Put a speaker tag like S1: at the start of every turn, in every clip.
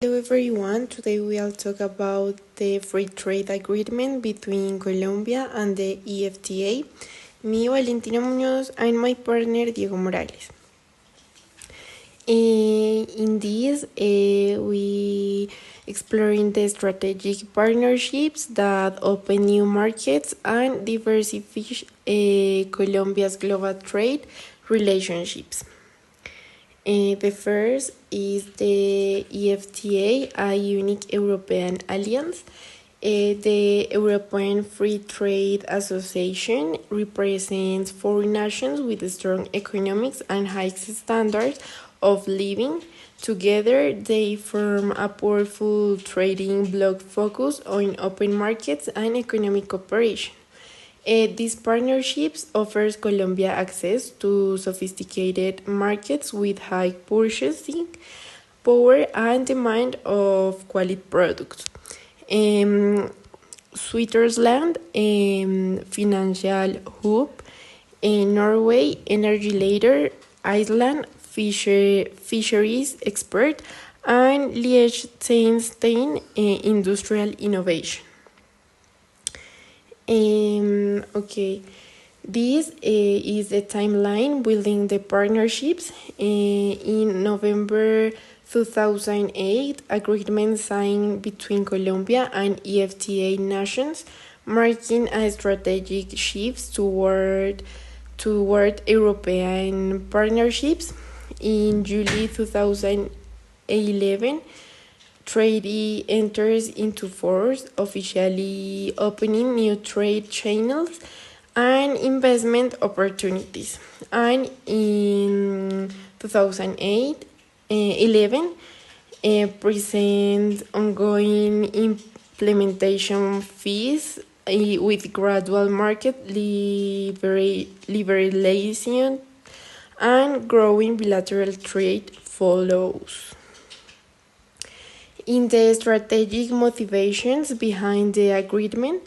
S1: Hello everyone, today we'll talk about the free trade agreement between Colombia and the EFTA. Me, Valentina Muñoz, and my partner Diego.Morales. In this, we exploring the strategic partnerships that open new markets and diversify Colombia's global trade relationships. The first is the EFTA, a unique European alliance. The European Free Trade Association represents foreign nations with strong economics and high standards of living. Together, they form a powerful trading bloc focused on open markets and economic cooperation. These partnerships offers Colombia access to sophisticated markets with high purchasing power and demand of quality products. Switzerland, financial hub, Norway, energy leader, Iceland, fisheries expert, and Liechtenstein, industrial innovation. Okay, this is the timeline building the partnerships. In November 2008, agreement signed between Colombia and EFTA nations, marking a strategic shift toward European partnerships. In July 2011, treaty enters into force, officially opening new trade channels and investment opportunities. And in 2011, present ongoing implementation phase with gradual market liberalization and growing bilateral trade follows. In the strategic motivations behind the agreement,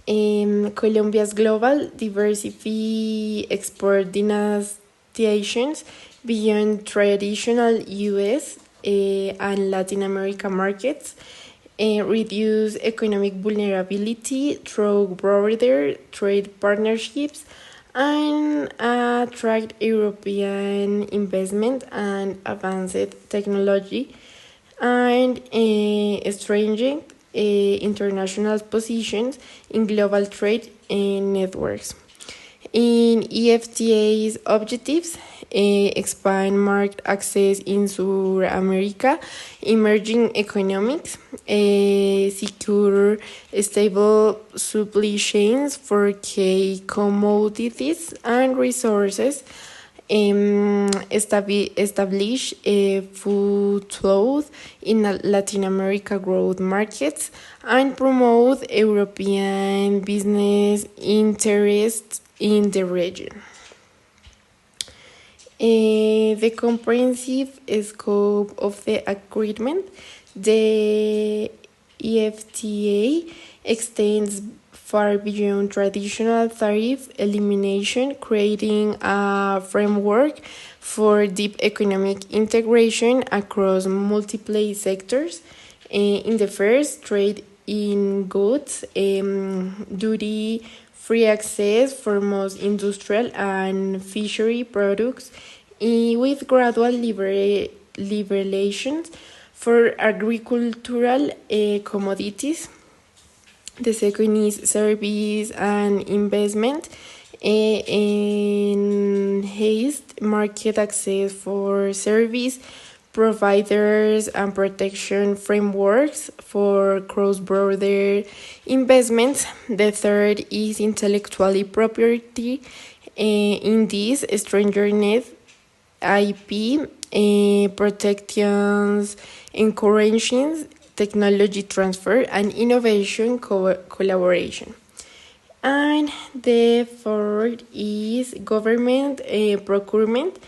S1: Colombia's global diversity export destinations beyond traditional U.S. And Latin America markets, reduce economic vulnerability through broader trade partnerships, and attract European investment and advanced technology, and strengthening international positions in global trade networks. In EFTA's objectives, expand market access in South America, emerging economics, secure stable supply chains for key commodities and resources, establish a foothold in Latin America growth markets, and promote European business interests in the region. The comprehensive scope of the agreement, the EFTA extends far beyond traditional tariff elimination, creating a framework for deep economic integration across multiple sectors. In the first, trade in goods, duty-free access for most industrial and fishery products, with gradual liberalizations for agricultural commodities. The second is service and investment, enhanced market access for service providers and protection frameworks for cross-border investments. The third is intellectual property. In this, strengthened IP protections, encouraging technology transfer and innovation collaboration. And the fourth is government procurement,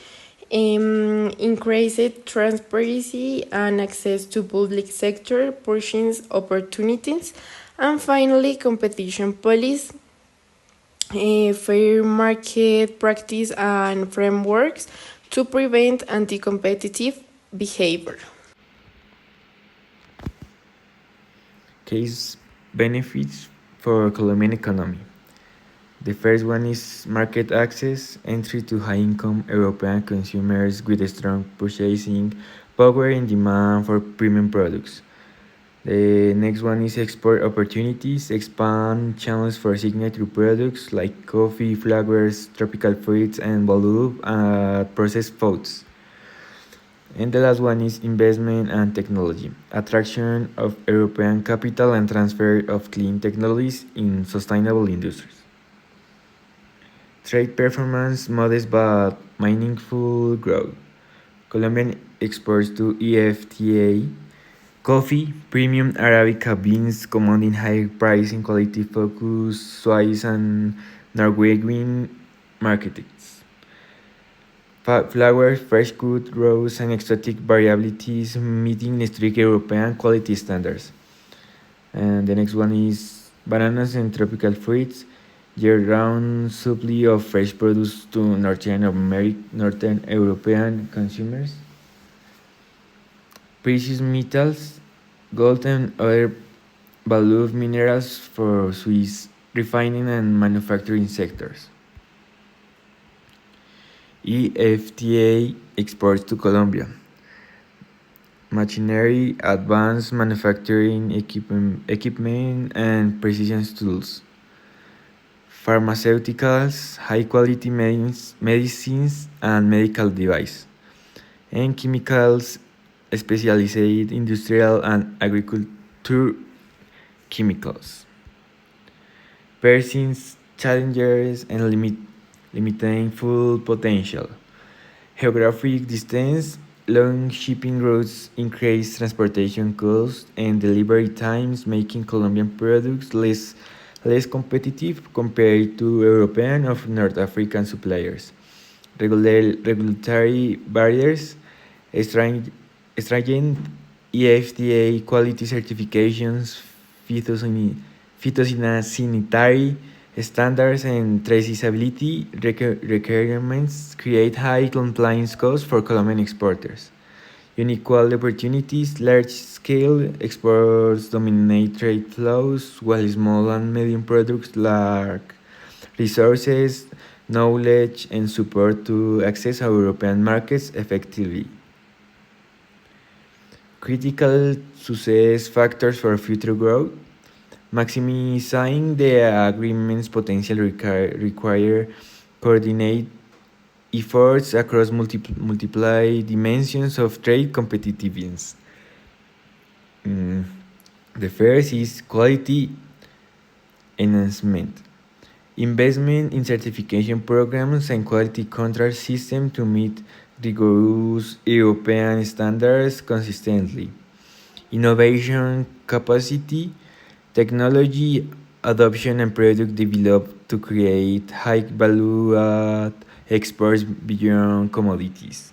S1: increased transparency and access to public sector purchase opportunities. And finally, competition policy, fair market practice and frameworks to prevent anti-competitive behavior.
S2: case benefits for Colombian economy. The first one is market access, entry to high-income European consumers with a strong purchasing power and demand for premium products. The next one is export opportunities, expand channels for signature products like coffee, flowers, tropical fruits, and volute processed foods. And the last one is investment and technology, attraction of European capital and transfer of clean technologies in sustainable industries. Trade performance modest but meaningful growth. Colombian exports to EFTA coffee, premium Arabica beans commanding high price in quality focus, Swiss and Norwegian markets. Flowers, fresh cut, rose, and exotic variabilities meeting strict European quality standards. And the next one is bananas and tropical fruits, year-round supply of fresh produce to Northern European consumers. Precious metals, gold and other valuable minerals for Swiss refining and manufacturing sectors. EFTA exports to Colombia. Machinery, advanced manufacturing equipment and precision tools. Pharmaceuticals, high quality medicines and medical devices. And chemicals, specialized industrial and agriculture chemicals. Persons, challenges, and limiting full potential. Geographic distance, long shipping routes increase transportation costs and delivery times, making Colombian products less competitive compared to European or North African suppliers. Regulatory barriers, stringent EFTA quality certifications, phytosanitary standards, and traceability requirements create high compliance costs for Colombian exporters. Unequal opportunities, large-scale exports dominate trade flows, while small and medium products lack resources, knowledge, and support to access European markets effectively. Critical success factors for future growth. Maximizing the agreement's potential require coordinate efforts across multiple dimensions of trade competitiveness. The first is quality enhancement. Investment in certification programs and quality control systems to meet rigorous European standards consistently. Innovation capacity, technology adoption and product developed to create high value add exports beyond commodities.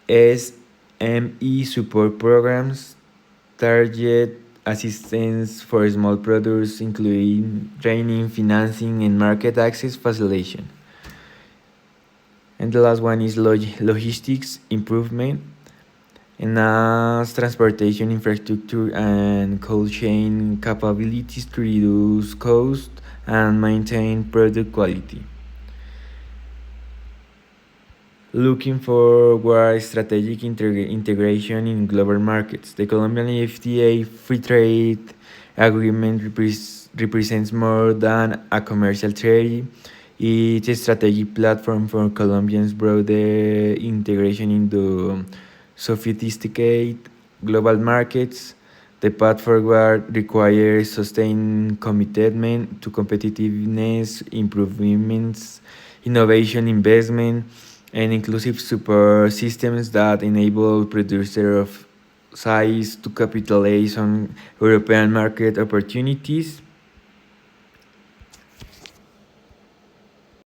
S2: SME support programs target assistance for small producers, including training, financing, and market access facilitation. And the last one is logistics improvement, enhance transportation infrastructure and cold chain capabilities to reduce cost and maintain product quality. Looking for strategic integration in global markets. The Colombian EFTA free trade agreement represents more than a commercial trade. It's a strategic platform for Colombians' broader integration into sophisticated global markets. The path forward requires sustained commitment to competitiveness, improvements, innovation, investment, and inclusive support systems that enable producers of size to capitalize on European market opportunities.